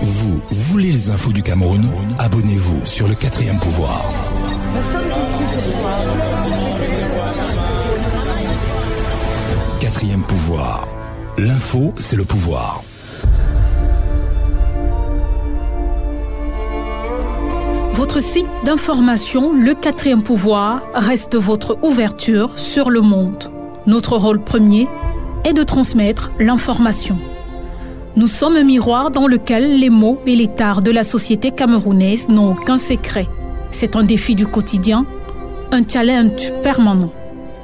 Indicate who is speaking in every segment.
Speaker 1: Vous voulez les infos du Cameroun? Abonnez-vous sur le 4e pouvoir. Quatrième pouvoir. L'info, c'est le pouvoir.
Speaker 2: Votre site d'information, le 4e pouvoir, reste votre ouverture sur le monde. Notre rôle premier est de transmettre l'information. Nous sommes un miroir dans lequel les maux et les tares de la société camerounaise n'ont aucun secret. C'est un défi du quotidien, un challenge permanent.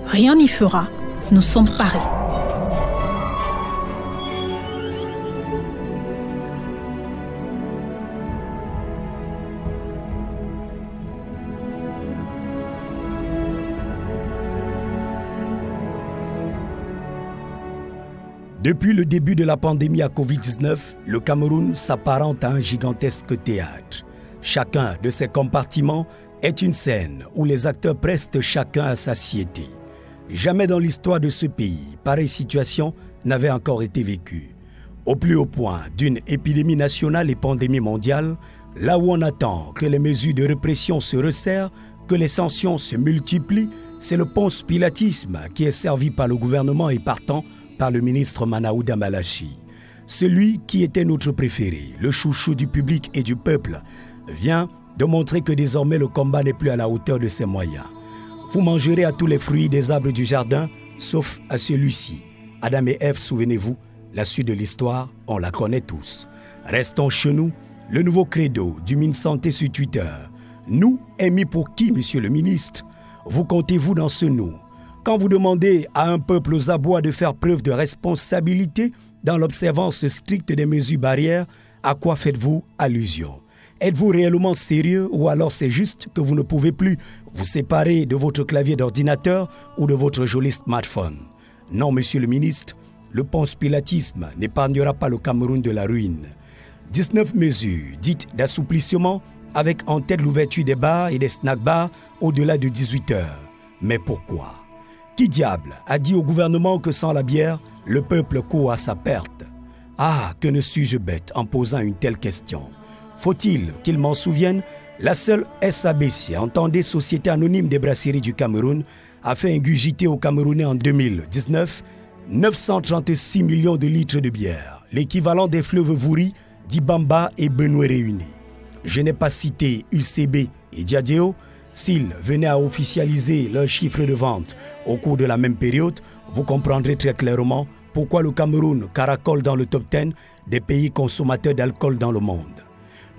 Speaker 2: Rien n'y fera. Nous sommes parés.
Speaker 3: Depuis le début de la pandémie à Covid-19, le Cameroun s'apparente à un gigantesque théâtre. Chacun de ces compartiments est une scène où les acteurs prestent chacun à sa satiété. Jamais dans l'histoire de ce pays, pareille situation n'avait encore été vécue. Au plus haut point d'une épidémie nationale et pandémie mondiale, là où on attend que les mesures de répression se resserrent, que les sanctions se multiplient, c'est le ponce pilatisme qui est servi par le gouvernement et partant par le ministre Manaouda Malachi. Celui qui était notre préféré, le chouchou du public et du peuple, vient de montrer que désormais le combat n'est plus à la hauteur de ses moyens. Vous mangerez à tous les fruits des arbres du jardin, sauf à celui-ci. Adam et Ève, souvenez-vous, la suite de l'histoire, on la connaît tous. Restons chez nous, le nouveau credo du MinSanté sur Twitter. Nous est mis pour qui, monsieur le ministre? Vous comptez-vous dans ce nous? Quand vous demandez à un peuple aux abois de faire preuve de responsabilité dans l'observance stricte des mesures barrières, à quoi faites-vous allusion? Êtes-vous réellement sérieux ou alors c'est juste que vous ne pouvez plus vous séparer de votre clavier d'ordinateur ou de votre joli smartphone? Non, monsieur le ministre, le ponce pilatisme n'épargnera pas le Cameroun de la ruine. 19 mesures dites d'assouplissement avec en tête l'ouverture des bars et des snack-bars au-delà de 18 heures. Mais pourquoi? Qui diable a dit au gouvernement que sans la bière, le peuple court à sa perte? Ah, que ne suis-je bête en posant une telle question? Faut-il qu'il m'en souvienne? La seule SABC, entendez Société Anonyme des Brasseries du Cameroun, a fait ingurgiter aux Camerounais en 2019 936 millions de litres de bière, l'équivalent des fleuves Vouri, d'Ibamba et Benoué réunis. Je n'ai pas cité UCB et Diadéo. S'ils venaient à officialiser leurs chiffres de vente au cours de la même période, vous comprendrez très clairement pourquoi le Cameroun caracole dans le top 10 des pays consommateurs d'alcool dans le monde.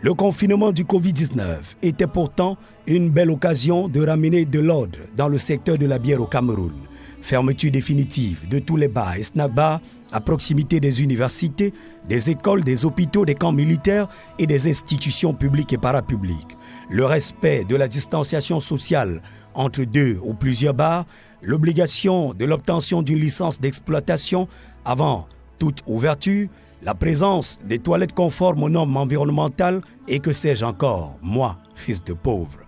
Speaker 3: Le confinement du Covid-19 était pourtant une belle occasion de ramener de l'ordre dans le secteur de la bière au Cameroun. Fermeture définitive de tous les bars et snack-bars à proximité des universités, des écoles, des hôpitaux, des camps militaires et des institutions publiques et parapubliques. Le respect de la distanciation sociale entre deux ou plusieurs bars, l'obligation de l'obtention d'une licence d'exploitation avant toute ouverture, la présence des toilettes conformes aux normes environnementales et que sais-je encore, moi, fils de pauvre.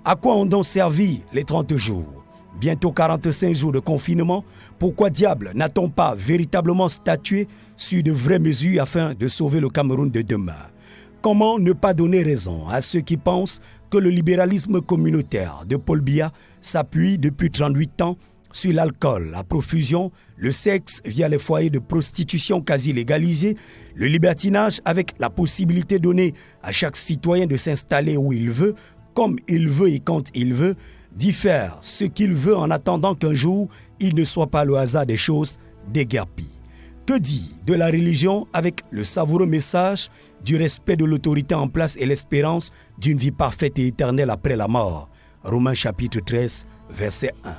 Speaker 3: À quoi ont donc servi les 30 jours? Bientôt 45 jours de confinement, pourquoi diable n'a-t-on pas véritablement statué sur de vraies mesures afin de sauver le Cameroun de demain? Comment ne pas donner raison à ceux qui pensent que le libéralisme communautaire de Paul Biya s'appuie depuis 38 ans sur l'alcool à profusion, le sexe via les foyers de prostitution quasi légalisés, le libertinage avec la possibilité donnée à chaque citoyen de s'installer où il veut, comme il veut et quand il veut, d'y faire ce qu'il veut en attendant qu'un jour, il ne soit pas le hasard des choses déguerpies. Que dit de la religion avec le savoureux message du respect de l'autorité en place et l'espérance d'une vie parfaite et éternelle après la mort? Romains chapitre 13, verset 1.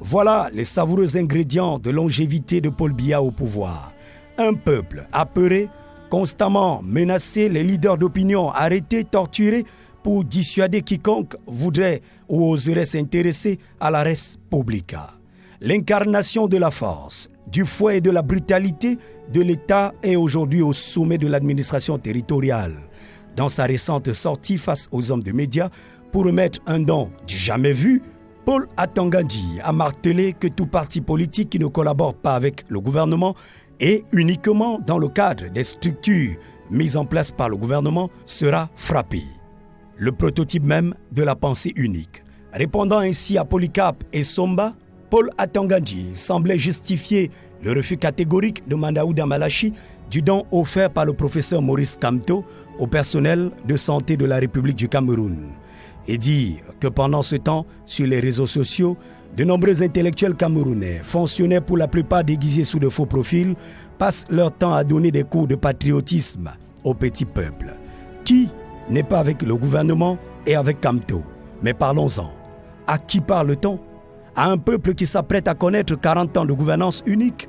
Speaker 3: Voilà les savoureux ingrédients de longévité de Paul Biya au pouvoir. Un peuple apeuré, constamment menacé, les leaders d'opinion arrêtés, torturés pour dissuader quiconque voudrait ou oserait s'intéresser à la res publica. L'incarnation de la force, du fouet et de la brutalité de l'État est aujourd'hui au sommet de l'administration territoriale. Dans sa récente sortie face aux hommes de médias pour remettre un don du jamais vu, Paul Atangandi a martelé que tout parti politique qui ne collabore pas avec le gouvernement et uniquement dans le cadre des structures mises en place par le gouvernement sera frappé. Le prototype même de la pensée unique. Répondant ainsi à Polycarpe et Somba, Paul Atangandji semblait justifier le refus catégorique de Mandaouda Malachi du don offert par le professeur Maurice Kamto au personnel de santé de la République du Cameroun et dire que pendant ce temps, sur les réseaux sociaux, de nombreux intellectuels camerounais, fonctionnaires pour la plupart déguisés sous de faux profils, passent leur temps à donner des cours de patriotisme au petit peuple. Qui n'est pas avec le gouvernement et avec Kamto? Mais parlons-en. À qui parle-t-on? À un peuple qui s'apprête à connaître 40 ans de gouvernance unique?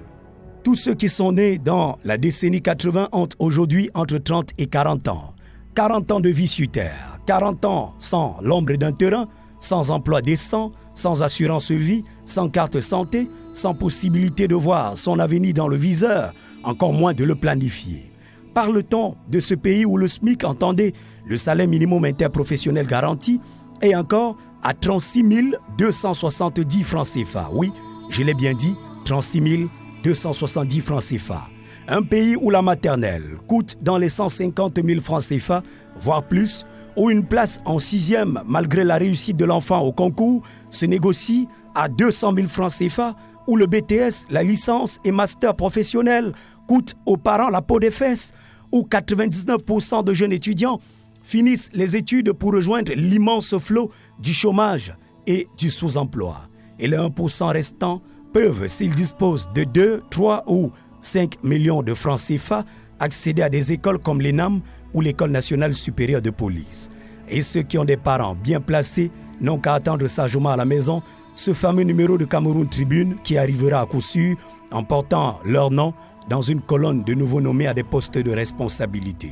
Speaker 3: Tous ceux qui sont nés dans la décennie 80 ont aujourd'hui entre 30 et 40 ans. 40 ans de vie sur terre, 40 ans sans l'ombre d'un terrain, sans emploi décent, sans assurance vie, sans carte santé, sans possibilité de voir son avenir dans le viseur, encore moins de le planifier. Parle-t-on de ce pays où le SMIC, entendez, le salaire minimum interprofessionnel garanti, est encore à 36 270 francs CFA. Oui, je l'ai bien dit, 36 270 francs CFA. Un pays où la maternelle coûte dans les 150 000 francs CFA, voire plus, où une place en 6e, malgré la réussite de l'enfant au concours, se négocie à 200 000 francs CFA, où le BTS, la licence et master professionnel coûtent aux parents la peau des fesses, où 99% de jeunes étudiants finissent les études pour rejoindre l'immense flot du chômage et du sous-emploi. Et les 1% restants peuvent, s'ils disposent de 2, 3 ou 5 millions de francs CFA, accéder à des écoles comme l'ENAM ou l'École nationale supérieure de police. Et ceux qui ont des parents bien placés n'ont qu'à attendre sagement à la maison ce fameux numéro de Cameroun Tribune qui arrivera à coup sûr en portant leur nom dans une colonne de nouveaux nommés à des postes de responsabilité.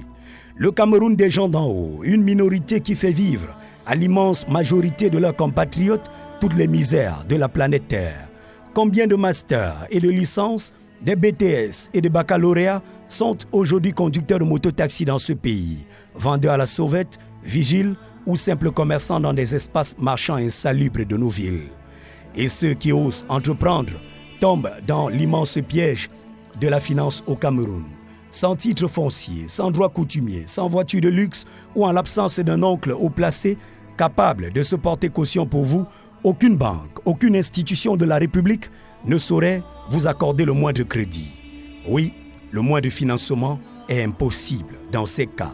Speaker 3: Le Cameroun des gens d'en haut, une minorité qui fait vivre à l'immense majorité de leurs compatriotes toutes les misères de la planète Terre. Combien de masters et de licences, des BTS et des baccalauréats sont aujourd'hui conducteurs de mototaxi dans ce pays, vendeurs à la sauvette, vigiles ou simples commerçants dans des espaces marchands insalubres de nos villes. Et ceux qui osent entreprendre tombent dans l'immense piège de la finance au Cameroun. Sans titre foncier, sans droit coutumier, sans voiture de luxe ou en l'absence d'un oncle haut placé capable de se porter caution pour vous, aucune banque, aucune institution de la République ne saurait vous accorder le moindre crédit. Oui, le moindre financement est impossible dans ces cas.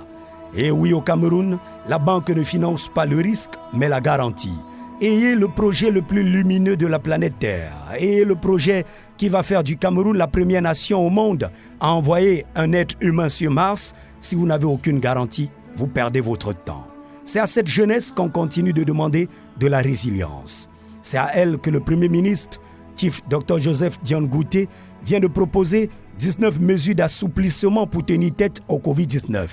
Speaker 3: Et oui, au Cameroun, la banque ne finance pas le risque, mais la garantie. Ayez le projet le plus lumineux de la planète Terre. Ayez le projet qui va faire du Cameroun la première nation au monde à envoyer un être humain sur Mars. Si vous n'avez aucune garantie, vous perdez votre temps. C'est à cette jeunesse qu'on continue de demander de la résilience. C'est à elle que le Premier ministre, Chief Dr Joseph Dione Ngouté, vient de proposer 19 mesures d'assouplissement pour tenir tête au Covid-19.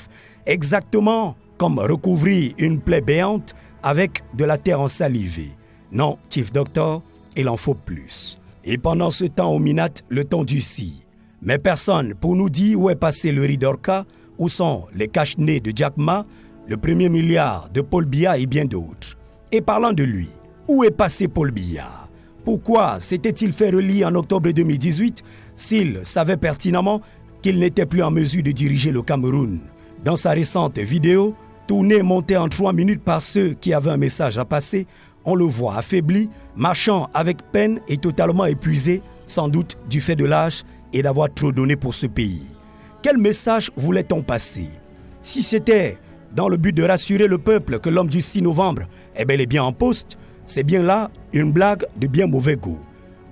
Speaker 3: Exactement comme recouvrir une plaie béante avec de la terre ensalivée. Non, Chief Doctor, il en faut plus. Et pendant ce temps au Minat, le temps durcit. Mais personne pour nous dire où est passé le riz d'Orca, où sont les cache-nez de Jack Ma, le premier milliard de Paul Biya et bien d'autres. Et parlant de lui, où est passé Paul Biya? Pourquoi s'était-il fait relier en octobre 2018 s'il savait pertinemment qu'il n'était plus en mesure de diriger le Cameroun? Dans sa récente vidéo, tournée et montée en 3 minutes par ceux qui avaient un message à passer, on le voit affaibli, marchant avec peine et totalement épuisé, sans doute du fait de l'âge et d'avoir trop donné pour ce pays. Quel message voulait-on passer? Si c'était dans le but de rassurer le peuple que l'homme du 6 novembre est bel et bien en poste, c'est bien là une blague de bien mauvais goût.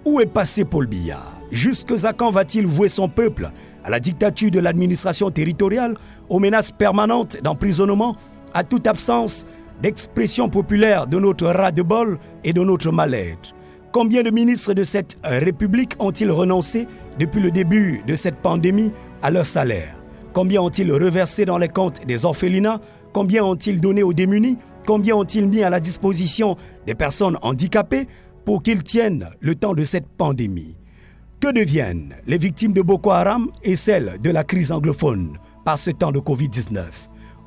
Speaker 3: Où est passé Paul Biya? Jusqu'à quand va-t-il vouer son peuple à la dictature de l'administration territoriale, aux menaces permanentes d'emprisonnement, à toute absence d'expression populaire de notre ras-de-bol et de notre mal-être? Combien de ministres de cette République ont-ils renoncé depuis le début de cette pandémie à leur salaire? Combien ont-ils reversé dans les comptes des orphelinats? Combien ont-ils donné aux démunis? Combien ont-ils mis à la disposition des personnes handicapées pour qu'ils tiennent le temps de cette pandémie? Que deviennent les victimes de Boko Haram et celles de la crise anglophone par ce temps de Covid-19?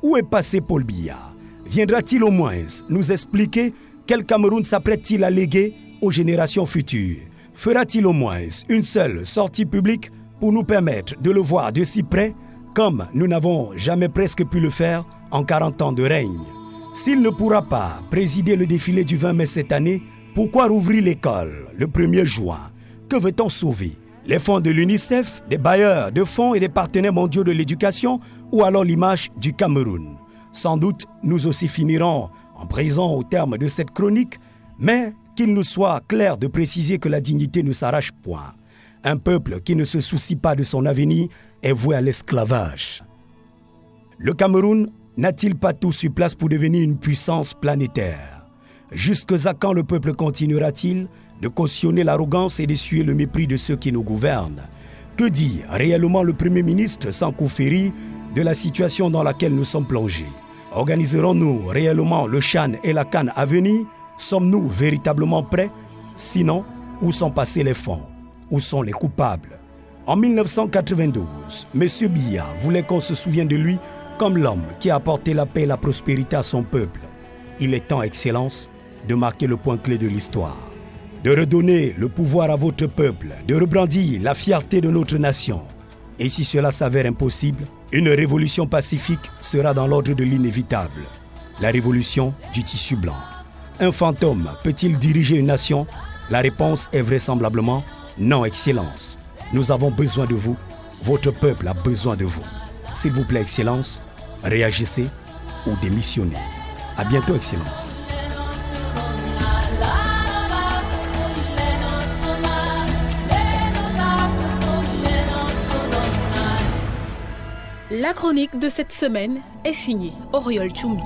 Speaker 3: Où est passé Paul Biya? Viendra-t-il au moins nous expliquer quel Cameroun s'apprête-t-il à léguer aux générations futures? Fera-t-il au moins une seule sortie publique pour nous permettre de le voir de si près, comme nous n'avons jamais presque pu le faire en 40 ans de règne. S'il ne pourra pas présider le défilé du 20 mai cette année, pourquoi rouvrir l'école le 1er juin? Que veut-on sauver? Les fonds de l'UNICEF, des bailleurs de fonds et des partenaires mondiaux de l'éducation ou alors l'image du Cameroun? Sans doute, nous aussi finirons en prison au terme de cette chronique, mais qu'il nous soit clair de préciser que la dignité ne s'arrache point. Un peuple qui ne se soucie pas de son avenir est voué à l'esclavage. Le Cameroun n'a-t-il pas tout sur place pour devenir une puissance planétaire? Jusqu'à quand le peuple continuera-t-il de cautionner l'arrogance et d'essuyer le mépris de ceux qui nous gouvernent? Que dit réellement le Premier ministre Sankou Ferry de la situation dans laquelle nous sommes plongés? Organiserons-nous réellement le CHAN et la CAN à venir? Sommes-nous véritablement prêts? Sinon, où sont passés les fonds? Où sont les coupables? En 1992, M. Biya voulait qu'on se souvienne de lui comme l'homme qui a apporté la paix et la prospérité à son peuple. Il est temps, Excellence, de marquer le point clé de l'histoire, de redonner le pouvoir à votre peuple, de rebrandir la fierté de notre nation. Et si cela s'avère impossible, une révolution pacifique sera dans l'ordre de l'inévitable, la révolution du tissu blanc. Un fantôme peut-il diriger une nation? La réponse est vraisemblablement non, Excellence. Nous avons besoin de vous, votre peuple a besoin de vous. S'il vous plaît, Excellence, réagissez ou démissionnez. À bientôt, Excellence.
Speaker 2: La chronique de cette semaine est signée Oriol Tchoumi.